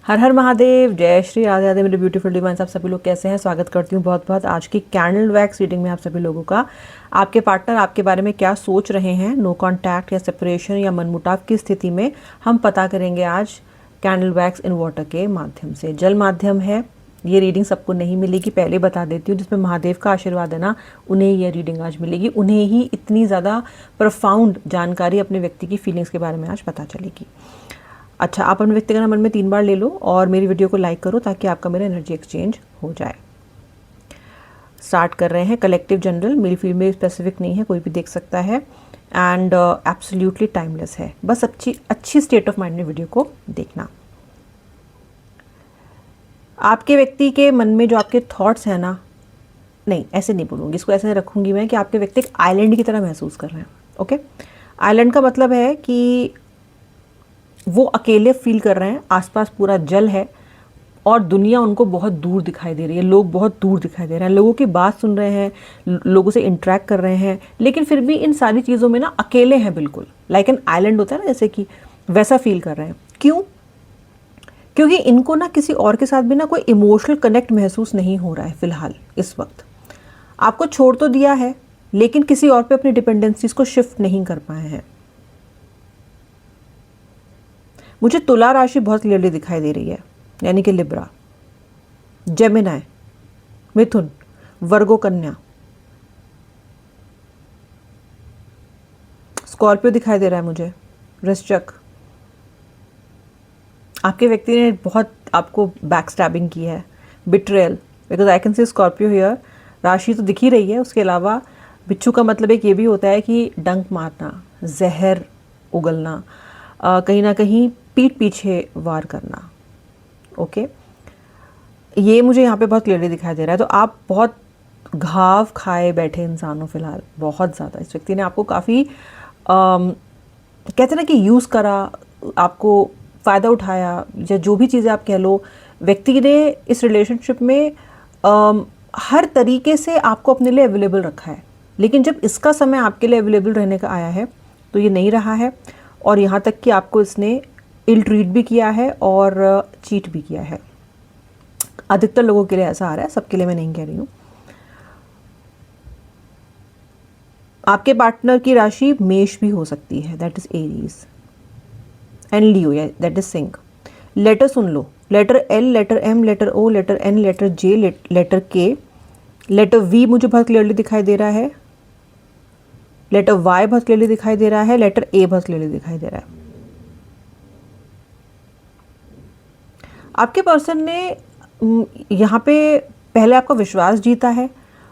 हर हर महादेव, जय श्री राधे राधे मेरे beautiful divine's. आप सभी लोग कैसे हैं? स्वागत करती हूँ बहुत बहुत आज की कैंडल वैक्स रीडिंग में आप सभी लोगों का। आपके पार्टनर आपके बारे में क्या सोच रहे हैं, नो कॉन्टैक्ट या सेपरेशन या मनमुटाव की स्थिति में, हम पता करेंगे आज कैंडल वैक्स इन वाटर के माध्यम से। जल माध्यम है, ये रीडिंग सबको नहीं मिलेगी, पहले बता देती हूँ। जिसमें महादेव का आशीर्वाद है ना, उन्हें ये रीडिंग आज मिलेगी, उन्हें ही इतनी ज़्यादा प्रोफाउंड जानकारी अपने व्यक्ति की फीलिंग्स के बारे में आज पता चलेगी। अच्छा, आप अपने व्यक्ति का नाम मन में 3 बार ले लो और मेरी वीडियो को लाइक करो ताकि आपका मेरा एनर्जी एक्सचेंज हो जाए। स्टार्ट कर रहे हैं। Collective general, male female specific नहीं है, कोई भी देख सकता है एंड एब्सोल्युटली टाइमलेस है। बस अच्छी स्टेट ऑफ माइंड में वीडियो को देखना। आपके व्यक्ति के मन में जो आपके थॉट्स हैं ना, नहीं ऐसे नहीं बोलूँगी, इसको ऐसे रखूँगी मैं कि आपके व्यक्ति एक आइलैंड की तरह महसूस कर रहे हैं। ओके, आइलैंड का मतलब है कि वो अकेले फील कर रहे हैं, आसपास पूरा जल है और दुनिया उनको बहुत दूर दिखाई दे रही है, लोग बहुत दूर दिखाई दे रहे हैं, लोगों की बात सुन रहे हैं, लोगों से इंटरेक्ट कर रहे हैं, लेकिन फिर भी इन सारी चीज़ों में ना अकेले हैं, बिल्कुल लाइक एन आइलैंड होता है ना, जैसे कि वैसा फील कर रहे हैं। क्यों? क्योंकि इनको ना किसी और के साथ भी ना कोई इमोशनल कनेक्ट महसूस नहीं हो रहा है फिलहाल इस वक्त। आपको छोड़ तो दिया है लेकिन किसी और पे अपनी डिपेंडेंसीज को शिफ्ट नहीं कर पाए हैं। मुझे तुला राशि बहुत क्लियरली दिखाई दे रही है, यानी कि लिब्रा, जेमिनाई, मिथुन, वर्गो, कन्या, स्कॉर्पियो दिखाई दे रहा है मुझे, वृश्चिक। आपके व्यक्ति ने बहुत आपको बैक स्टैबिंग की है, betrayal, because I can see Scorpio here. राशि तो दिख ही रही है, उसके अलावा बिच्छू का मतलब एक ये भी होता है कि डंक मारना, जहर उगलना, कहीं ना कहीं पीठ पीछे वार करना। ओके, ये मुझे यहाँ पे बहुत क्लियरली दिखाई दे रहा है। तो आप बहुत घाव खाए बैठे इंसान हो फिलहाल, बहुत ज़्यादा। इस व्यक्ति ने आपको काफ़ी कहते हैं ना कि यूज़ करा, आपको फ़ायदा उठाया, या जो भी चीज़ें आप कह लो। व्यक्ति ने इस रिलेशनशिप में हर तरीके से आपको अपने लिए अवेलेबल रखा है, लेकिन जब इसका समय आपके लिए अवेलेबल रहने का आया है तो ये नहीं रहा है, और यहाँ तक कि आपको इसने इल ट्रीट भी किया है और चीट भी किया है। अधिकतर लोगों के लिए ऐसा आ रहा है, सबके लिए मैं नहीं कह रही हूँ। आपके पार्टनर की राशि मेष भी हो सकती है, that is Aries, and Leo, that is sink. Letter सुन लो, letter L, letter M, letter O, letter N, letter J, letter K, letter V मुझे बहुत क्लियरली दिखाई दे रहा है, लेटर वाई बहुत क्लियरली दिखाई दे रहा है, लेटर ए बहुत क्लियरली दिखाई दे रहा है। आपके पर्सन ने यहाँ पे पहले आपका विश्वास जीता है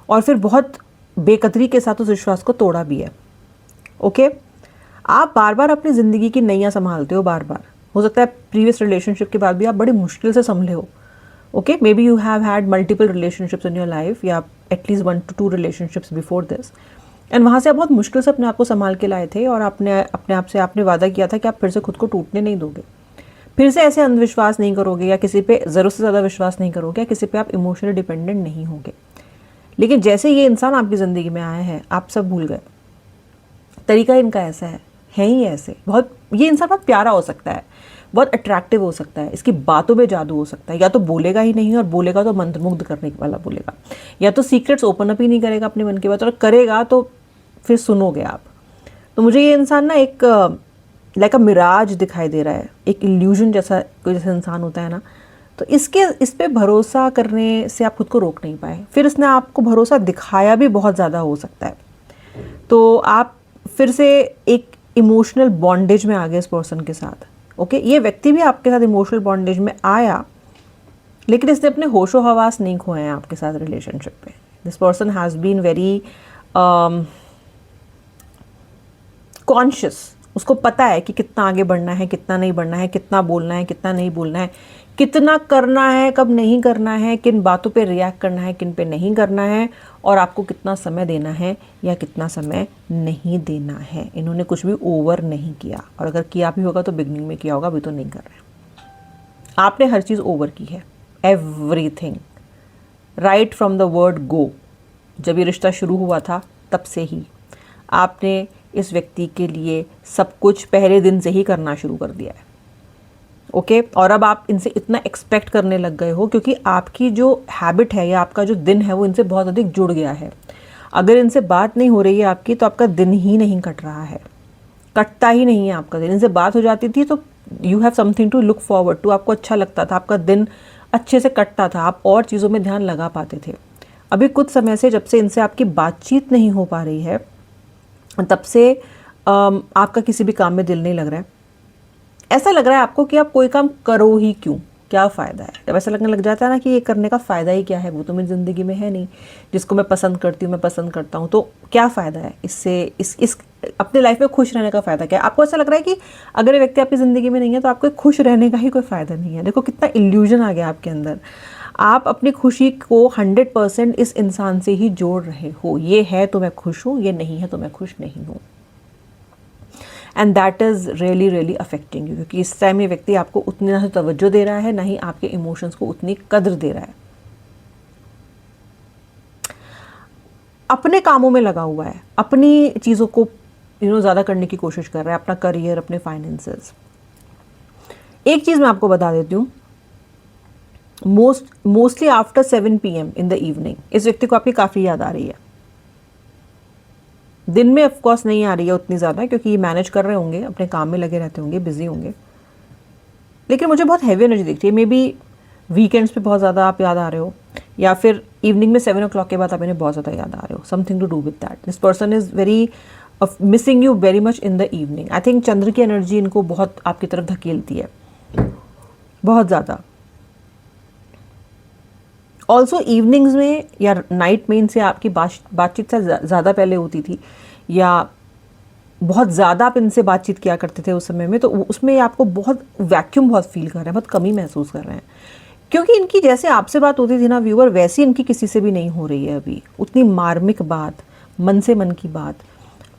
और फिर बहुत बेकदरी के साथ उस विश्वास को तोड़ा भी है। ओके, आप बार बार अपनी ज़िंदगी की नैया संभालते हो, बार बार। हो सकता है प्रीवियस रिलेशनशिप के बाद भी आप बड़ी मुश्किल से संभले हो। Okay, may be you have had multiple relationships in your life, या at least 1 to 2 relationships before this, and वहाँ से आप बहुत मुश्किल से अपने आप को संभाल के लाए थे, और अपने आप से आपने वादा किया था कि आप फिर से खुद को टूटने नहीं दोगे, फिर से ऐसे अंधविश्वास नहीं करोगे, या किसी पे ज़रूरत से ज़्यादा विश्वास नहीं करोगे, या किसी पे आप इमोशनली डिपेंडेंट नहीं होगे। लेकिन जैसे ये इंसान आपकी ज़िंदगी में आया है, आप सब भूल गए। तरीका इनका ऐसा है ही ऐसे। बहुत, ये इंसान बहुत प्यारा हो सकता है, बहुत अट्रैक्टिव हो सकता है, इसकी बातों में जादू हो सकता है। या तो बोलेगा ही नहीं, और बोलेगा तो मंत्रमुग्ध करने वाला बोलेगा, या तो सीक्रेट्स ओपन अप ही नहीं करेगा अपने मन की बात, और करेगा तो फिर सुनोगे आप। तो मुझे ये इंसान ना एक लाइक अ मिराज दिखाई दे रहा है, एक इल्यूजन जैसा, कोई जैसा इंसान होता है ना। तो इस पे भरोसा करने से आप खुद को रोक नहीं पाए, फिर इसने आपको भरोसा दिखाया भी बहुत ज़्यादा हो सकता है, तो आप फिर से एक इमोशनल बॉन्डेज में आ गए इस पर्सन के साथ। ओके, ये व्यक्ति भी आपके साथ इमोशनल बॉन्डेज में आया, लेकिन इसने अपने होशो हवास नहीं खोए हैं आपके साथ रिलेशनशिप पे। This person has been very conscious. उसको पता है कि कितना आगे बढ़ना है, कितना नहीं बढ़ना है, कितना बोलना है, कितना नहीं बोलना है, कितना करना है, कब नहीं करना है, किन बातों पे रिएक्ट करना है, किन पे नहीं करना है, और आपको कितना समय देना है या कितना समय नहीं देना है। इन्होंने कुछ भी ओवर नहीं किया, और अगर किया भी होगा तो बिगनिंग में किया होगा, अभी तो नहीं कर रहे। आपने हर चीज़ ओवर की है, everything, right from the word go. जब ये रिश्ता शुरू हुआ था तब से ही आपने इस व्यक्ति के लिए सब कुछ पहले दिन से ही करना शुरू कर दिया है। ओके और अब आप इनसे इतना एक्सपेक्ट करने लग गए हो क्योंकि आपकी जो हैबिट है या आपका जो दिन है वो इनसे बहुत अधिक जुड़ गया है। अगर इनसे बात नहीं हो रही है आपकी तो आपका दिन ही नहीं कट रहा है, कटता ही नहीं है आपका दिन। इनसे बात हो जाती थी तो you have something to look forward to, आपको अच्छा लगता था, आपका दिन अच्छे से कटता था, आप और चीज़ों में ध्यान लगा पाते थे। अभी कुछ समय से जब से इनसे आपकी बातचीत नहीं हो पा रही है तब से आपका किसी भी काम में दिल नहीं लग रहा है। ऐसा लग रहा है आपको कि आप कोई काम करो ही क्यों, क्या फ़ायदा है। जब ऐसा लगने लग जाता है ना कि ये करने का फ़ायदा ही क्या है, वो तो मेरी ज़िंदगी में है नहीं, जिसको मैं पसंद करती हूँ मैं पसंद करता हूँ, तो क्या फ़ायदा है इससे, इस अपने लाइफ में खुश रहने का फ़ायदा क्या है। आपको ऐसा लग रहा है कि अगर ये व्यक्ति आपकी ज़िंदगी में नहीं है तो आपको खुश रहने का ही कोई फ़ायदा नहीं है। देखो कितना इल्यूजन आ गया आपके अंदर। आप अपनी खुशी को 100% इस इंसान से ही जोड़ रहे हो। ये है तो मैं खुश हूँ, ये नहीं है तो मैं खुश नहीं हूँ। And that is really really affecting you, क्योंकि इस टाइम ये व्यक्ति आपको उतनी ना तवज्जो दे रहा है, ना ही आपके इमोशंस को उतनी कद्र दे रहा है। अपने कामों में लगा हुआ है, अपनी चीज़ों को ज़्यादा करने की कोशिश कर रहा है, अपना करियर, अपने फाइनेंसेस। एक चीज़ मैं आपको बता देती हूँ, mostly after 7 PM in the evening इस व्यक्ति को आपकी काफ़ी याद आ रही है। दिन में ऑफ कोर्स नहीं आ रही है उतनी ज़्यादा, क्योंकि ये मैनेज कर रहे होंगे, अपने काम में लगे रहते होंगे, बिजी होंगे, लेकिन मुझे बहुत हैवी एनर्जी दिखती है। मे बी वीकेंड्स पे बहुत ज़्यादा आप याद आ रहे हो, या फिर इवनिंग में 7 o'clock के बाद आप इन्हें बहुत ज़्यादा याद आ रहे हो। Something to do with that. This person is very missing you very much in the evening. I think Chandra की एनर्जी इनको बहुत आपकी तरफ धकेलती है, बहुत ज़्यादा। ऑल्सो इवनिंग्स में या नाइट में इनसे आपकी बातचीत से ज़्यादा पहले होती थी, या बहुत ज़्यादा आप इनसे बातचीत किया करते थे उस समय में, तो उसमें आपको बहुत वैक्यूम बहुत फील कर रहे हैं, बहुत कमी महसूस कर रहे हैं। क्योंकि इनकी जैसे आपसे बात होती थी ना व्यूअर, वैसी इनकी किसी से भी नहीं हो रही है अभी। उतनी मार्मिक बात, मन से मन की बात,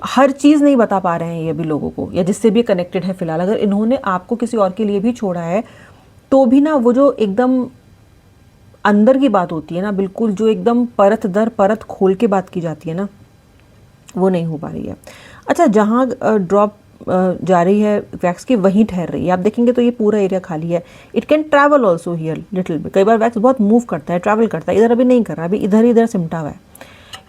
हर चीज़ नहीं बता पा रहे हैं ये अभी लोगों को, या जिससे भी कनेक्टेड है फिलहाल। अगर इन्होंने आपको किसी और के लिए भी छोड़ा है तो भी ना वो जो एकदम अंदर की बात होती है ना, बिल्कुल जो एकदम परत दर परत खोल के बात की जाती है ना, वो नहीं हो पा रही है। अच्छा, जहाँ ड्रॉप जा रही है वैक्स की वहीं ठहर रही है। आप देखेंगे तो ये पूरा एरिया खाली है। It can travel also here little bit. कई बार वैक्स बहुत मूव करता है, ट्रैवल करता है। इधर अभी नहीं कर रहा, अभी इधर इधर सिमटा हुआ है।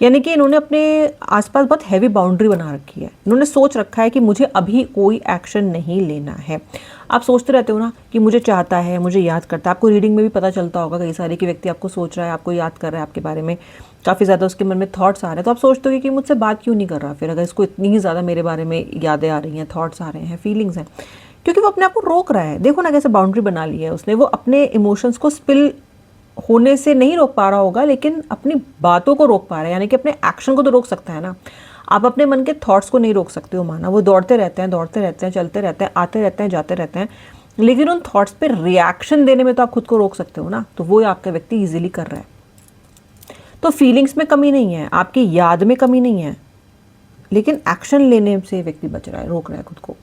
यानी कि इन्होंने अपने आसपास बहुत हैवी बाउंड्री बना रखी है। इन्होंने सोच रखा है कि मुझे अभी कोई एक्शन नहीं लेना है। आप सोचते रहते हो ना कि मुझे चाहता है, मुझे याद करता है। आपको रीडिंग में भी पता चलता होगा कई सारे कि व्यक्ति आपको सोच रहा है, आपको याद कर रहा है, आपके बारे में काफ़ी ज़्यादा उसके मन में थॉट्स आ रहे हैं। तो आप सोचते हो कि मुझसे बात क्यों नहीं कर रहा फिर, अगर इसको इतनी ही ज़्यादा मेरे बारे में यादें आ रही हैं, थॉट्स आ रहे हैं, फीलिंग्स हैं, क्योंकि वो अपने आप को रोक रहा है। देखो ना कैसे बाउंड्री बना ली है उसने। वो अपने इमोशंस को स्पिल होने से नहीं रोक पा रहा होगा, लेकिन अपनी बातों को रोक पा रहा है। यानी कि अपने एक्शन को तो रोक सकता है ना, आप अपने मन के थॉट्स को नहीं रोक सकते हो। माना वो दौड़ते रहते हैं, चलते रहते हैं, आते रहते हैं, जाते रहते हैं, लेकिन उन थॉट्स पे रिएक्शन देने में तो आप खुद को रोक सकते हो ना। तो वो आपका व्यक्ति इजीली कर रहा है। तो फीलिंग्स में कमी नहीं है, आपकी याद में कमी नहीं है, लेकिन एक्शन लेने से व्यक्ति बच रहा है, रोक रहा है खुद को।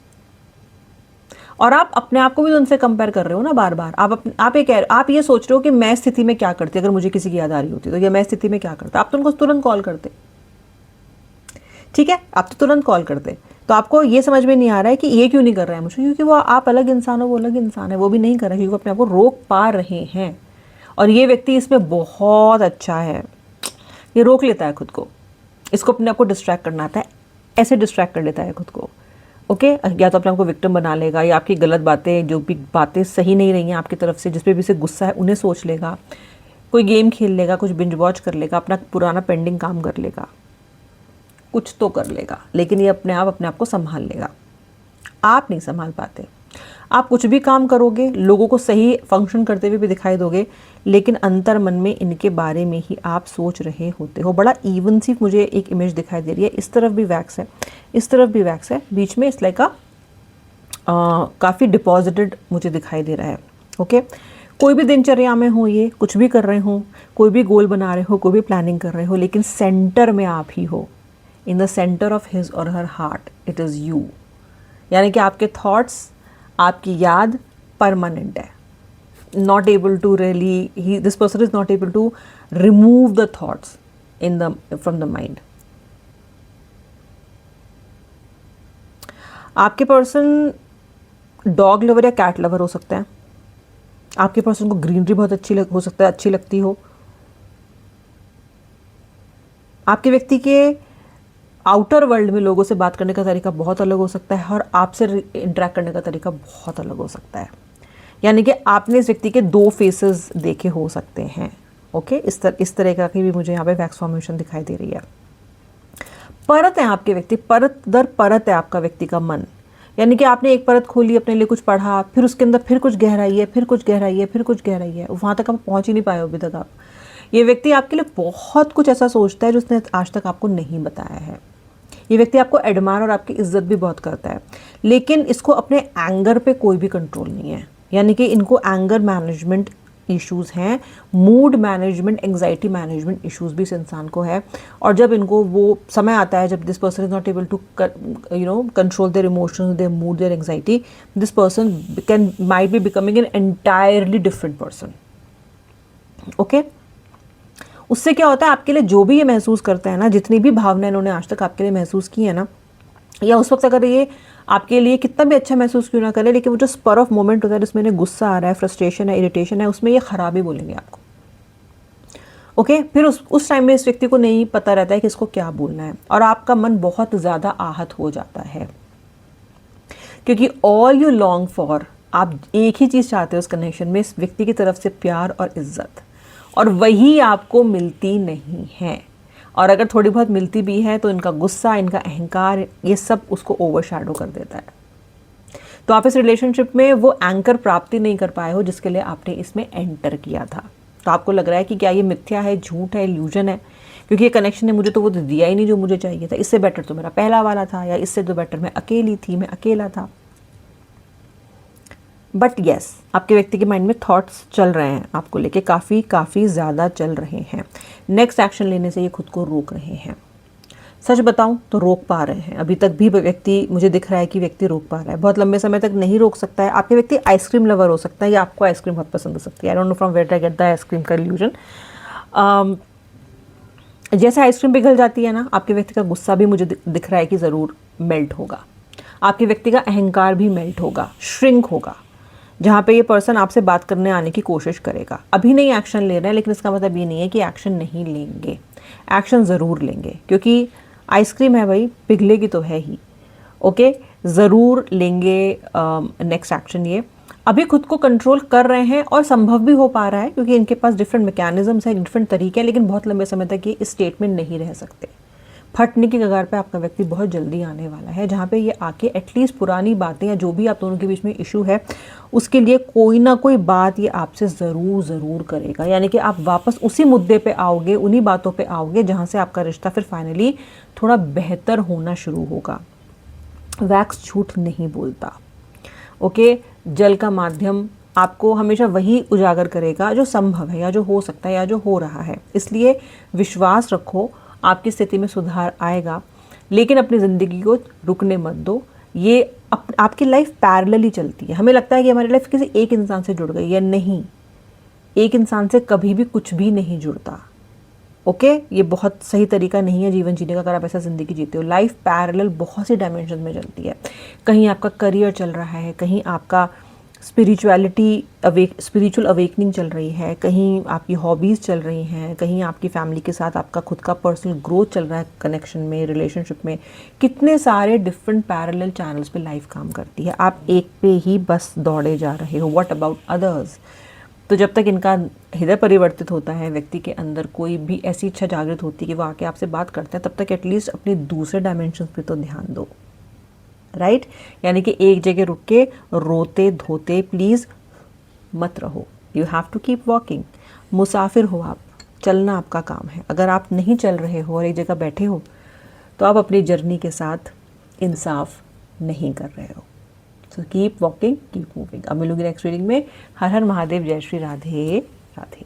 और आप अपने आप को भी तो उनसे कंपेयर कर रहे हो ना बार बार। आप ये सोच रहे हो कि मैं स्थिति में क्या करती, अगर मुझे किसी की याद आ रही होती तो, या मैं स्थिति में क्या करता। आप तो उनको तुरंत कॉल करते, ठीक है, आप तो तुरंत कॉल करते। तो आपको ये समझ में नहीं आ रहा है कि ये क्यों नहीं कर रहा है मुझे, क्योंकि वो आप अलग इंसान हो, वो अलग इंसान है। वो भी नहीं कर रहा क्योंकि वो अपने आप को रोक पा रहे हैं। और ये व्यक्ति इसमें बहुत अच्छा है, ये रोक लेता है खुद को। इसको अपने आप को डिस्ट्रैक्ट करना आता है, ऐसे डिस्ट्रैक्ट कर लेता है खुद को। ओके, या तो अपने आपको विक्टिम बना लेगा, या आपकी गलत बातें, जो भी बातें सही नहीं रही हैं आपकी तरफ से, जिस पे भी इसे गुस्सा है, उन्हें सोच लेगा। कोई गेम खेल लेगा, कुछ बिंज वॉच कर लेगा, अपना पुराना पेंडिंग काम कर लेगा, कुछ तो कर लेगा, लेकिन ये अपने आप को संभाल लेगा। आप नहीं संभाल पाते। आप कुछ भी काम करोगे, लोगों को सही फंक्शन करते हुए भी दिखाई दोगे, लेकिन अंतर मन में इनके बारे में ही आप सोच रहे होते हो। बड़ा इवन सी मुझे एक इमेज दिखाई दे रही है। इस तरफ भी वैक्स है, इस तरफ भी वैक्स है, बीच में इस लाइक का काफ़ी डिपॉजिटेड मुझे दिखाई दे रहा है। ओके, कोई भी दिनचर्या में हो, ये कुछ भी कर रहे हो, कोई भी गोल बना रहे हो, कोई भी प्लानिंग कर रहे हो, लेकिन सेंटर में आप ही हो। In the centre of his और her heart it is you. यानी कि आपके थॉट्स, आपकी याद परमानेंट है। Not able to really, this person is not able to remove the thoughts from the mind. आपके पर्सन डॉग लवर या cat lover हो सकते हैं। आपके पर्सन को ग्रीनरी बहुत हो सकता है अच्छी लगती हो। आपके व्यक्ति के आउटर वर्ल्ड में लोगों से बात करने का तरीका बहुत अलग हो सकता है और आपसे इंटरेक्ट करने का तरीका बहुत अलग हो सकता है। यानी कि आपने इस व्यक्ति के दो फेसेस देखे हो सकते हैं। ओके, इस तरह का की भी मुझे यहाँ पे वैक्स फॉर्मेशन दिखाई दे रही है। परत है आपके व्यक्ति, परत दर परत है आपका व्यक्ति का मन। यानी कि आपने एक परत खोली, अपने लिए कुछ पढ़ा, फिर उसके अंदर फिर कुछ गहराई है, फिर कुछ गहराई है, फिर कुछ गहराई है, वहाँ तक आप पहुँच ही नहीं पाए अभी तक आप। ये व्यक्ति आपके लिए बहुत कुछ ऐसा सोचता है जो उसने आज तक आपको नहीं बताया है। ये व्यक्ति आपको एडमायर और आपकी इज्जत भी बहुत करता है, लेकिन इसको अपने एंगर पे कोई भी कंट्रोल नहीं है। यानी कि इनको एंगर मैनेजमेंट इश्यूज़ हैं, mood management, anxiety management issues भी इस इंसान को है। और जब इनको वो समय आता है जब this person is not able to control their emotions, their mood, their anxiety, this person might be becoming an entirely different person. Okay, उससे क्या होता है, आपके लिए जो भी ये महसूस करता है ना, जितनी भी भावना इन्होंने आज तक आपके लिए महसूस की है ना, या उस वक्त अगर ये आपके लिए कितना भी अच्छा महसूस क्यों ना करे, लेकिन वो जो स्पर ऑफ मोमेंट होता है जिसमें इन्हें गुस्सा आ रहा है, फ्रस्ट्रेशन है, इरिटेशन है, उसमें ये खराबी बोलेंगे आपको। ओके, फिर उस टाइम में इस व्यक्ति को नहीं पता रहता है कि इसको क्या बोलना है, और आपका मन बहुत ज़्यादा आहत हो जाता है, क्योंकि ऑल यू लॉन्ग फॉर, आप एक ही चीज़ चाहते हो उस कनेक्शन में, इस व्यक्ति की तरफ से प्यार और इज्जत, और वही आपको मिलती नहीं है। और अगर थोड़ी बहुत मिलती भी है तो इनका गुस्सा, इनका अहंकार, ये सब उसको ओवरशैडो कर देता है। तो आप इस रिलेशनशिप में वो एंकर प्राप्ति नहीं कर पाए हो जिसके लिए आपने इसमें एंटर किया था। तो आपको लग रहा है कि क्या ये मिथ्या है, झूठ है, इल्यूजन है, क्योंकि ये कनेक्शन ने मुझे तो वो दिया ही नहीं जो मुझे चाहिए था, इससे बेटर तो मेरा पहला वाला था, या इससे तो बेटर मैं अकेली थी, मैं अकेला था। बट येस, आपके व्यक्ति के माइंड में थॉट्स चल रहे हैं आपको लेके, काफ़ी ज़्यादा चल रहे हैं। नेक्स्ट एक्शन लेने से ये खुद को रोक रहे हैं। सच बताऊं तो रोक पा रहे हैं, अभी तक भी व्यक्ति, मुझे दिख रहा है कि व्यक्ति रोक पा रहा है। बहुत लंबे समय तक नहीं रोक सकता है। आपके व्यक्ति आइसक्रीम लवर हो सकता है, या आपको आइसक्रीम बहुत पसंद हो सकती है। I don't know from where I get the ice cream का इल्यूजन। जैसे आइसक्रीम पिघल जाती है ना, आपके व्यक्ति का गुस्सा भी मुझे दिख रहा है कि ज़रूर मेल्ट होगा। आपके व्यक्ति का अहंकार भी मेल्ट होगा, श्रिंक होगा। जहाँ पे ये पर्सन आपसे बात करने आने की कोशिश करेगा, अभी नहीं एक्शन ले रहे हैं, लेकिन इसका मतलब ये नहीं है कि एक्शन नहीं लेंगे, एक्शन ज़रूर लेंगे, क्योंकि आइसक्रीम है भाई, पिघलेगी तो है ही। ओके, ज़रूर लेंगे नेक्स्ट एक्शन। ये अभी खुद को कंट्रोल कर रहे हैं और संभव भी हो पा रहा है, क्योंकि इनके पास डिफरेंट मैकेनिज्म्स हैं, डिफरेंट तरीके हैं, लेकिन बहुत लंबे समय तक ये इस स्टेट में नहीं रह सकते। फटने की कगार पे आपका व्यक्ति बहुत जल्दी आने वाला है, जहाँ पे ये आके एटलीस्ट पुरानी बातें या जो भी आप दोनों के बीच में इशू है उसके लिए कोई ना कोई बात ये आपसे ज़रूर करेगा। यानी कि आप वापस उसी मुद्दे पे आओगे, उन्हीं बातों पे आओगे जहाँ से आपका रिश्ता फिर फाइनली थोड़ा बेहतर होना शुरू होगा। वैक्स झूठ नहीं बोलता। ओके, जल का माध्यम आपको हमेशा वही उजागर करेगा जो संभव है, या जो हो सकता है, या जो हो रहा है। इसलिए विश्वास रखो, आपकी स्थिति में सुधार आएगा, लेकिन अपनी ज़िंदगी को रुकने मत दो। ये आपकी लाइफ पैरेलली चलती है। हमें लगता है कि हमारी लाइफ किसी एक इंसान से जुड़ गई है, नहीं, एक इंसान से कभी भी कुछ भी नहीं जुड़ता। ओके, ये बहुत सही तरीका नहीं है जीवन जीने का अगर आप ऐसा ज़िंदगी जीते हो। लाइफ पैरेलल बहुत सी डायमेंशन में चलती है। कहीं आपका करियर चल रहा है, कहीं आपका स्पिरिचुअल अवेकनिंग चल रही है, कहीं आपकी हॉबीज़ चल रही हैं, कहीं आपकी फैमिली के साथ आपका खुद का पर्सनल ग्रोथ चल रहा है, कनेक्शन में, रिलेशनशिप में। कितने सारे डिफरेंट पैरेलल चैनल्स पे लाइफ काम करती है, आप एक पे ही बस दौड़े जा रहे हो। What about others? तो जब तक इनका हृदय परिवर्तित होता है, व्यक्ति के अंदर कोई भी ऐसी इच्छा जागृत होती है कि वो आके आपसे बात करते हैं, तब तक एटलीस्ट अपने दूसरे डायमेंशन पे तो ध्यान दो। राइट, यानी कि एक जगह रुक के रोते धोते प्लीज़ मत रहो। You have to keep walking. मुसाफिर हो आप, चलना आपका काम है। अगर आप नहीं चल रहे हो और एक जगह बैठे हो तो आप अपनी जर्नी के साथ इंसाफ नहीं कर रहे हो। So keep walking, keep moving. अब मिलूंगी नेक्स्ट रीडिंग में। हर हर महादेव, जय श्री राधे राधे।